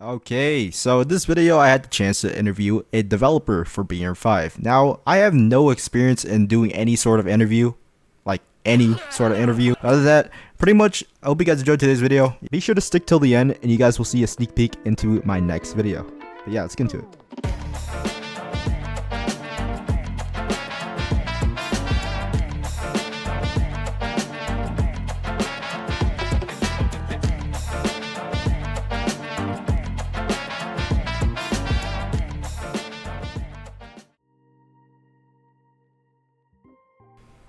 Okay, so in this video I had the chance to interview a developer for BRM5. Now, I have no experience in doing any sort of interview, like any sort of interview. Other than that, pretty much, I hope you guys enjoyed today's video. Be sure to stick till the end and you guys will see a sneak peek into my next video. But yeah, let's get into it.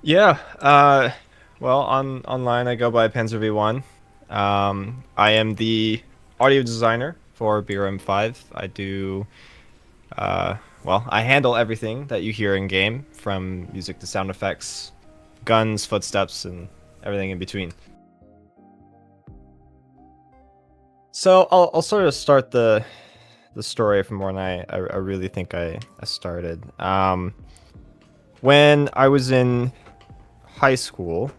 Yeah, well, online I go by Panzer V1. I am the audio designer for BRM5. I do, well, I handle everything that you hear in game, from music to sound effects, guns, footsteps, and everything in between. So I'll sort of start the story from when I really think I started. When I was in high school,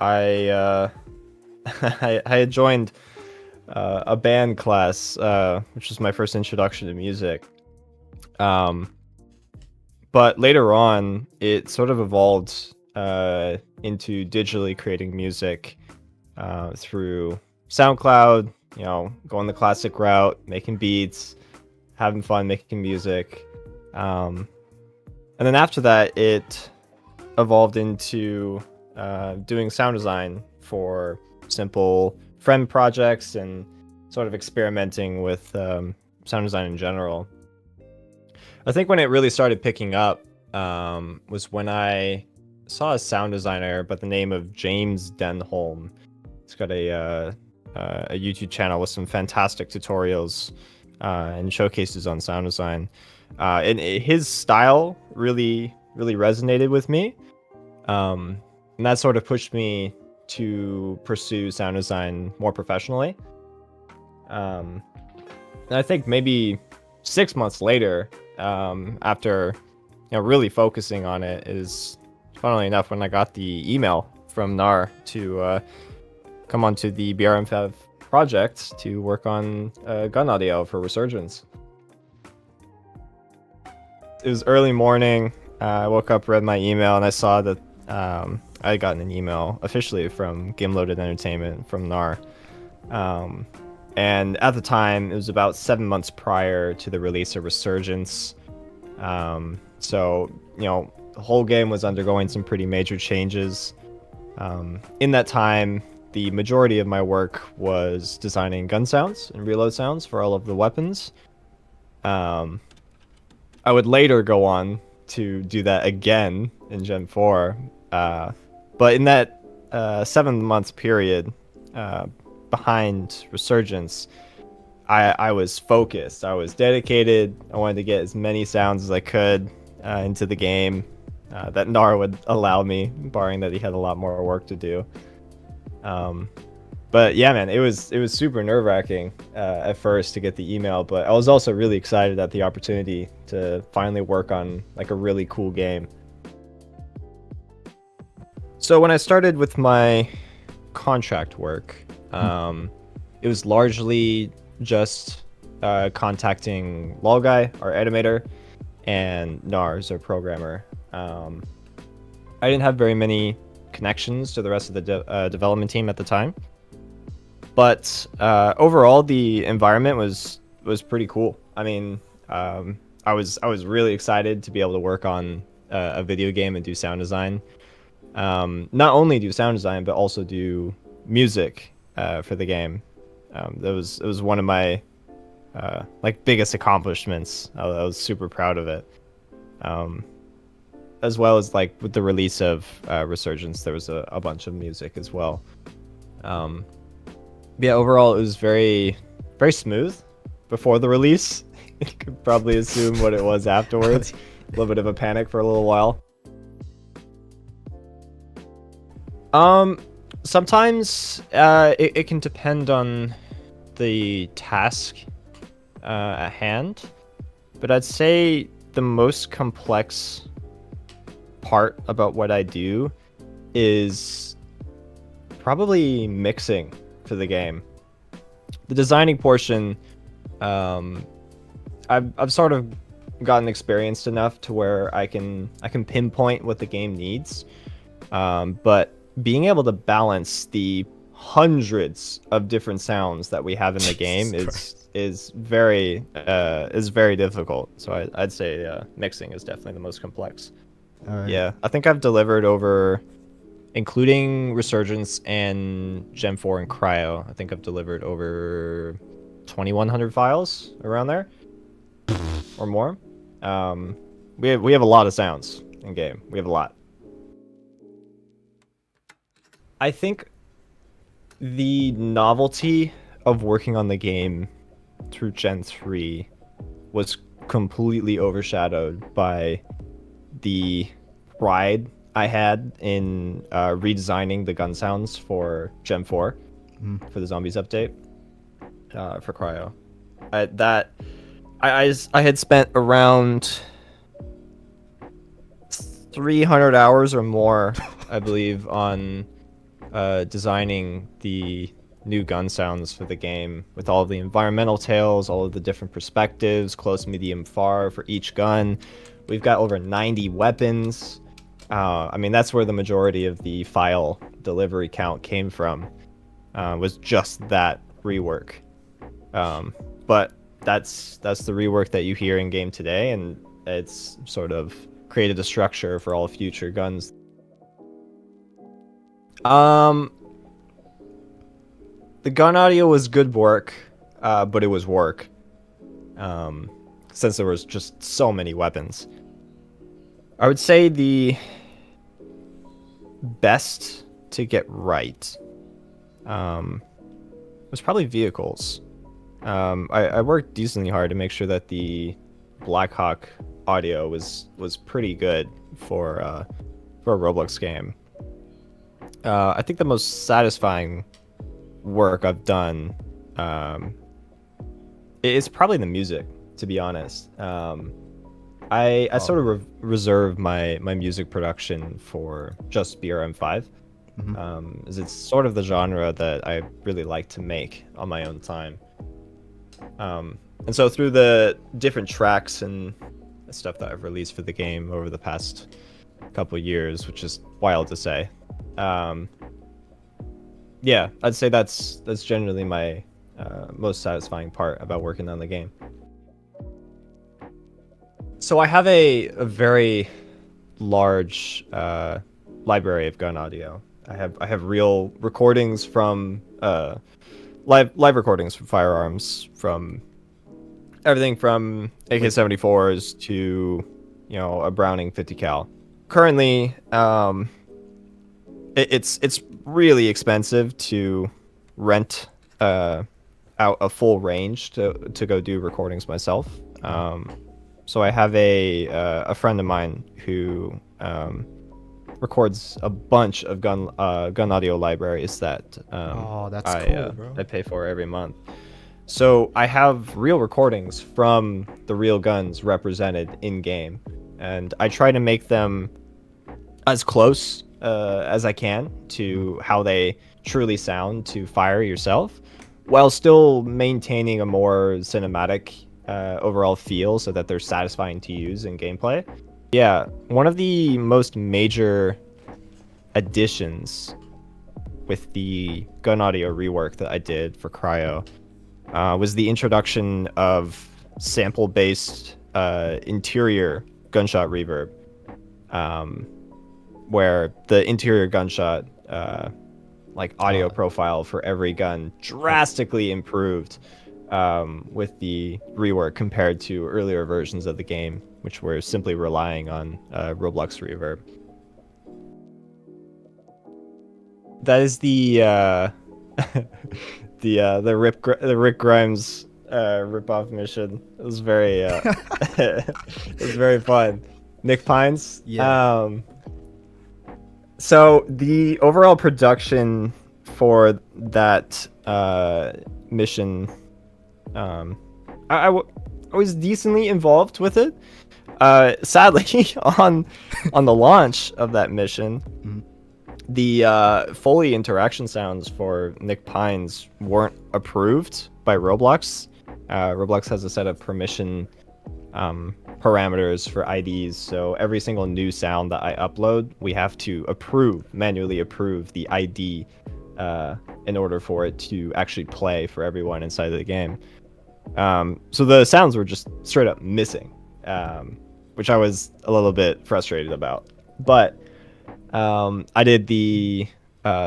I I had joined a band class, which was my first introduction to music. But later on, it sort of evolved into digitally creating music through SoundCloud. You know, going the classic route, making beats, having fun making music. And then after that, it evolved into doing sound design for simple friend projects and sort of experimenting with sound design in general. I think when it really started picking up was when I saw a sound designer by the name of James Denholm. He's got a YouTube channel with some fantastic tutorials and showcases on sound design. And his style really resonated with me. And that sort of pushed me to pursue sound design more professionally. And I think maybe 6 months later, after really focusing on it, is funnily enough when I got the email from NAR to come onto the BRM5 project to work on gun audio for Resurgence. It was early morning. I woke up, read my email, and I saw that I had gotten an email officially from Game Loaded Entertainment from NAR. And at the time, it was about 7 months prior to the release of Resurgence. So, the whole game was undergoing some pretty major changes. In that time, the majority of my work was designing gun sounds and reload sounds for all of the weapons. I would later go on to do that again in Gen 4. But in that 7 months period behind Resurgence, I was focused. I was dedicated. I wanted to get as many sounds as I could into the game that NAR would allow me, barring that he had a lot more work to do. But yeah, man, it was super nerve-wracking at first to get the email, but I was also really excited at the opportunity to finally work on like a really cool game. So when I started with my contract work, it was largely just contacting Lolguy, our animator, and Nars, our programmer. I didn't have very many connections to the rest of the development team at the time, but overall the environment was pretty cool. I mean, I was really excited to be able to work on a video game and do sound design. Not only do sound design, but also do music for the game. It was one of my like biggest accomplishments. I was super proud of it. As well as like with the release of Resurgence, there was a bunch of music as well. Yeah, overall it was very smooth before the release. You could probably assume what it was afterwards. A little bit of a panic for a little while. Sometimes it can depend on the task at hand, but I'd say the most complex part about what I do is probably mixing for the game. The designing portion Um, I've sort of gotten experienced enough to where I can pinpoint what the game needs. But being able to balance the hundreds of different sounds that we have in the game is very difficult. So I'd say mixing is definitely the most complex. All right. Yeah, I think I've delivered over, including Resurgence and Gen 4 and Cryo, I think I've delivered over 2,100 files around there or more. We have a lot of sounds in game. We have a lot. I think the novelty of working on the game through Gen 3 was completely overshadowed by the pride I had in redesigning the gun sounds for Gen 4 for the Zombies update for Cryo. I had spent around 300 hours or more, I believe, on designing the new gun sounds for the game, with all of the environmental tales, all of the different perspectives, close, medium, far for each gun. We've got over 90 weapons. I mean, that's where the majority of the file delivery count came from, was just that rework. But that's the rework that you hear in game today, and it's sort of created a structure for all future guns. The gun audio was good work, but it was work. Since there was just so many weapons. I would say the best to get right was probably vehicles. I worked decently hard to make sure that the Blackhawk audio was pretty good for a Roblox game. I think the most satisfying work I've done is probably the music, to be honest. I sort of reserve my music production for just BRM5, as it's sort of the genre that I really like to make on my own time. And so through the different tracks and stuff that I've released for the game over the past couple of years, which is wild to say, yeah, I'd say that's generally my most satisfying part about working on the game. So I have a very large library of gun audio. I have real recordings from live recordings from firearms, from everything from AK-74s to, you know, a Browning 50 cal. Currently, it's really expensive to rent out a full range to go do recordings myself. So I have a friend of mine who records a bunch of gun audio libraries that that's cool, bro. I pay for every month. So I have real recordings from the real guns represented in game, and I try to make them as close as I can to how they truly sound to fire yourself, while still maintaining a more cinematic overall feel so that they're satisfying to use in gameplay. Yeah, one of the most major additions with the gun audio rework that I did for Cryo was the introduction of sample-based interior gunshot reverb, where the interior gunshot like audio profile for every gun drastically improved with the rework compared to earlier versions of the game, which were simply relying on Roblox reverb. That is the the Rick Grimes rip-off mission. It was very it was very fun. Nick Pines. Yeah. So the overall production for that mission, I was decently involved with it. Sadly, on the launch of that mission, the Foley interaction sounds for Nick Pines weren't approved by Roblox, Roblox has a set of permission parameters for IDs, so every single new sound that I upload, we have to manually approve the ID in order for it to actually play for everyone inside of the game. So the sounds were just straight up missing, which I was a little bit frustrated about. But I did the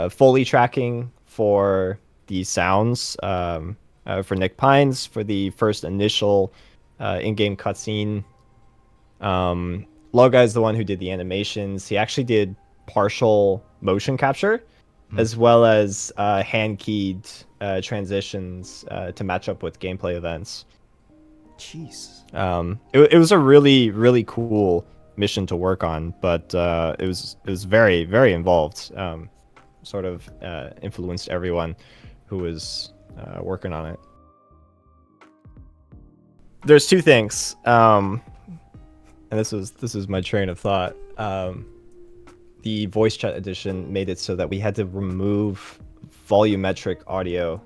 Foley tracking for the sounds for Nick Pines for the first initial in-game cutscene. Loga is the one who did the animations. He actually did partial motion capture, as well as hand-keyed transitions to match up with gameplay events. Jeez. It was a really, really cool mission to work on, but it was very, very involved. Sort of influenced everyone who was working on it. There's two things, and this is my train of thought. The voice chat edition made it so that we had to remove volumetric audio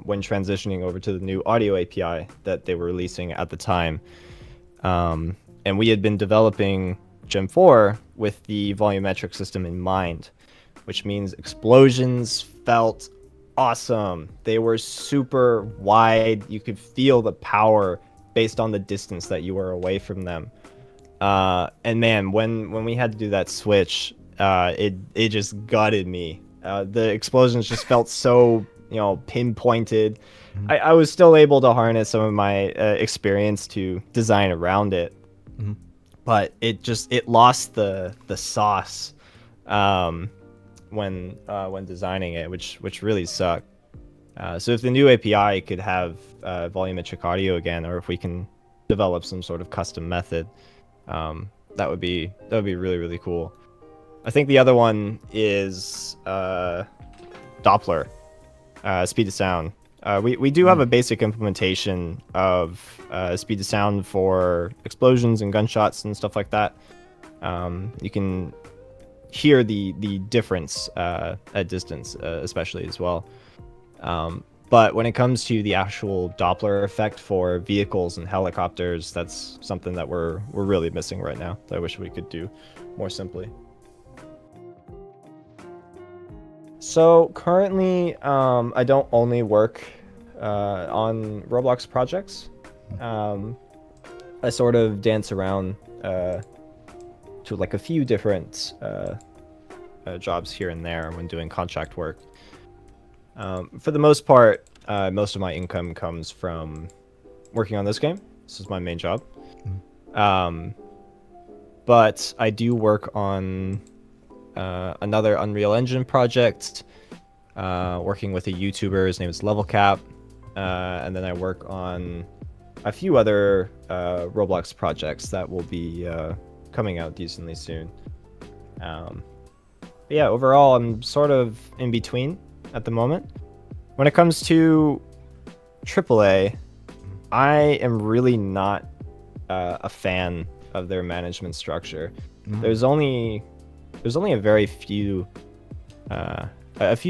when transitioning over to the new audio API that they were releasing at the time. And we had been developing Gen 4 with the volumetric system in mind, which means explosions felt awesome. They were super wide. You could feel the power based on the distance that you were away from them. And man, when we had to do that switch, it just gutted me. The explosions just felt so, pinpointed. I was still able to harness some of my experience to design around it, but it lost the sauce when designing it, which really sucked. So if the new API could have volumetric audio again, or if we can develop some sort of custom method, that would be really, really cool. I think the other one is Doppler, speed of sound. We do have a basic implementation of speed of sound for explosions and gunshots and stuff like that. You can hear the difference at distance, especially as well. But when it comes to the actual Doppler effect for vehicles and helicopters, that's something that we're really missing right now, that I wish we could do more simply. So currently, I don't only work on Roblox projects. I sort of dance around to like a few different jobs here and there when doing contract work. For the most part, most of my income comes from working on this game. This is my main job. But I do work on another Unreal Engine project, working with a YouTuber. His name is Level Cap. And then I work on a few other Roblox projects that will be coming out decently soon. But yeah, overall, I'm sort of in between at the moment. When it comes to AAA, I am really not a fan of their management structure. There's only a very few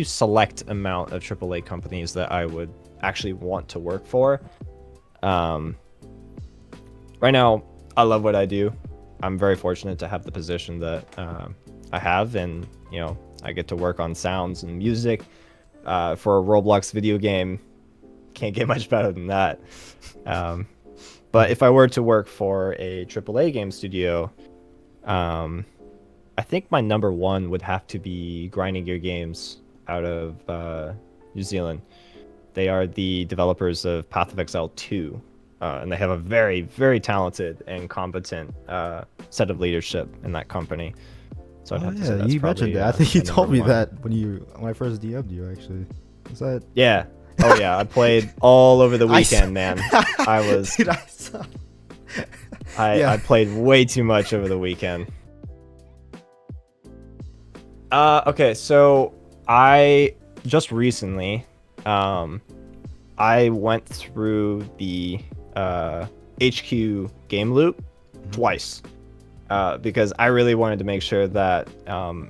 select amount of AAA companies that I would actually want to work for. Right now, I love what I do. I'm very fortunate to have the position that I have, and I get to work on sounds and music for a Roblox video game. Can't get much better than that. But if I were to work for a AAA game studio, I think my number one would have to be Grinding Gear Games out of New Zealand. They are the developers of Path of Exile 2, and they have a very, very talented and competent set of leadership in that company. So I'd have to say that's you mentioned that. I think you told me that when I first DM'd you, actually. Was that? Yeah. Oh yeah, I played all over the weekend, man. I was. Dude, I saw. I played way too much over the weekend. Okay, so I just recently, I went through the HQ game loop twice. Because I really wanted to make sure that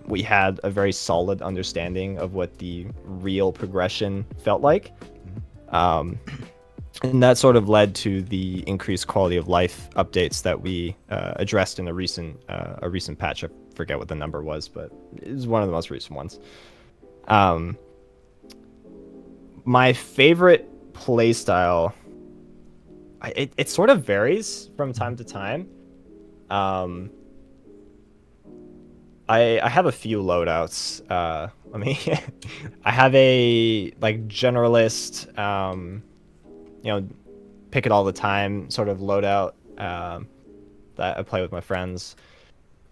we had a very solid understanding of what the real progression felt like. And that sort of led to the increased quality of life updates that we addressed in a recent patch. I forget what the number was, but it was one of the most recent ones. My favorite playstyle, it sort of varies from time to time. I have a few loadouts. Let me. I have a like generalist, pick it all the time sort of loadout that I play with my friends.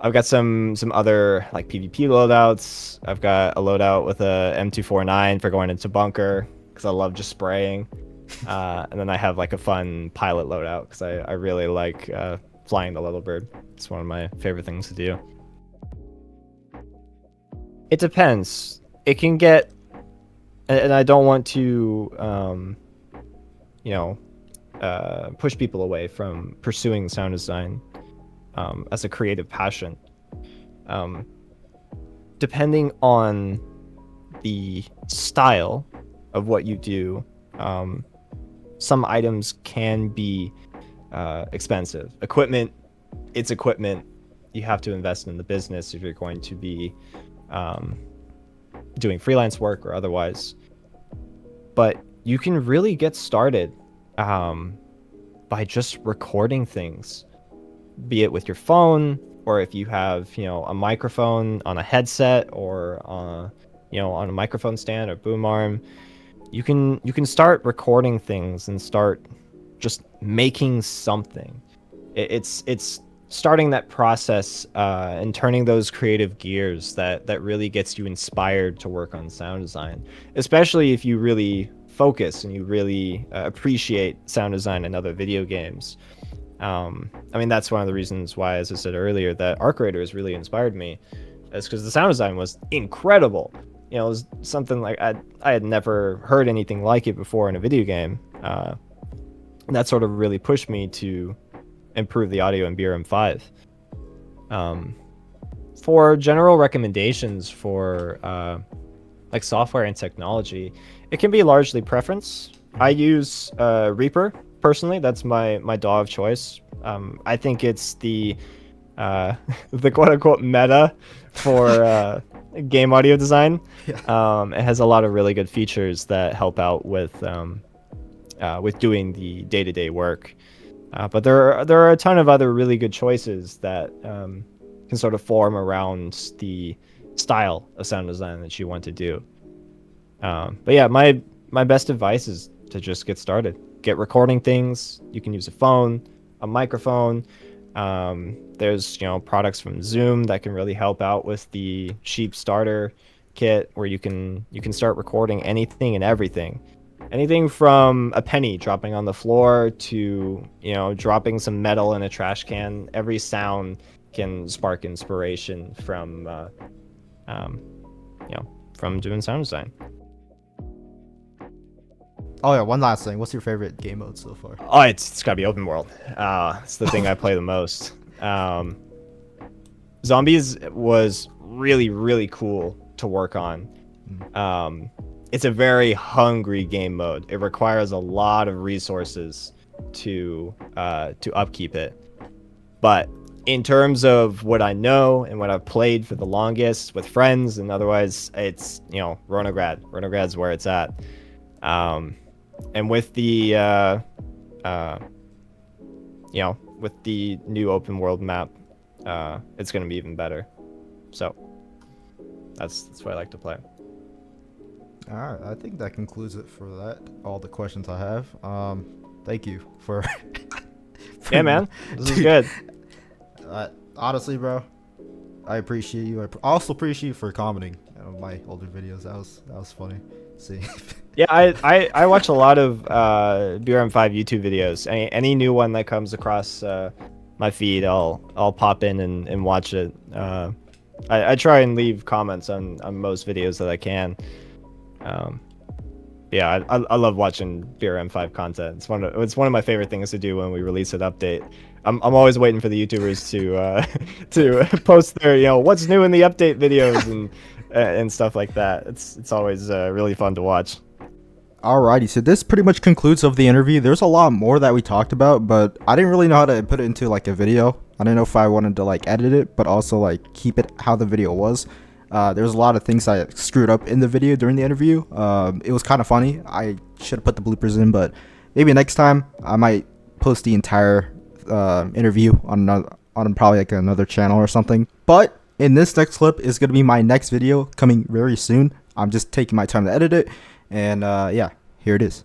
I've got some other like PvP loadouts. I've got a loadout with a M249 for going into bunker because I love just spraying. And then I have like a fun pilot loadout because I really like flying the little bird. It's one of my favorite things to do. It depends. It can get, and I don't want to, push people away from pursuing sound design as a creative passion. Depending on the style of what you do, some items can be expensive. Equipment, it's equipment. You have to invest in the business if you're going to be doing freelance work or otherwise. But you can really get started by just recording things, be it with your phone, or if you have a microphone on a headset or on a microphone stand or boom arm. You can start recording things and start just making something. It's starting that process and turning those creative gears that really gets you inspired to work on sound design, especially if you really focus and you really appreciate sound design in other video games. I mean, that's one of the reasons why, as I said earlier, that Arc Raiders has really inspired me, is because the sound design was incredible. It was something like I had never heard anything like it before in a video game. And that sort of really pushed me to improve the audio in BRM5. For general recommendations for like software and technology, it can be largely preference. I use Reaper personally. That's my DAW of choice. I think it's the quote unquote meta for game audio design. Yeah. It has a lot of really good features that help out with doing the day-to-day work. But there are a ton of other really good choices that can sort of form around the style of sound design that you want to do. But yeah, my best advice is to just get started. Get recording things. You can use a phone, a microphone. There's products from Zoom that can really help out with the Sheep starter kit, where you can start recording anything and everything. Anything from a penny dropping on the floor to dropping some metal in a trash can. Every sound can spark inspiration from doing sound design. Oh yeah, one last thing. What's your favorite game mode so far? Oh, it's gotta be open world. It's the thing I play the most. Zombies was really, really cool to work on. It's a very hungry game mode. It requires a lot of resources to upkeep it. But in terms of what I know and what I've played for the longest with friends and otherwise, it's Ronograd. Ronograd's where it's at. And with the with the new open world map, it's gonna be even better. So that's what I like to play. All right, I think that concludes it for that. All the questions I have. Thank you for. Yeah, man, this is good. Honestly, bro, I appreciate you. I also appreciate you for commenting on my older videos. That was funny. See. Yeah, I watch a lot of BRM5 YouTube videos. Any new one that comes across my feed, I'll pop in and watch it. I try and leave comments on most videos that I can. Yeah, I love watching BRM5 content. It's one of my favorite things to do when we release an update. I'm always waiting for the YouTubers to post their what's new in the update videos and stuff like that. It's always really fun to watch. Alrighty, so this pretty much concludes of the interview. There's a lot more that we talked about, but I didn't really know how to put it into like a video. I didn't know if I wanted to like edit it, but also like keep it how the video was. There's a lot of things I screwed up in the video during the interview. It was kind of funny. I should have put the bloopers in, but maybe next time I might post the entire interview on probably like another channel or something. But in this next clip is gonna be my next video coming very soon. I'm just taking my time to edit it. And yeah, here it is.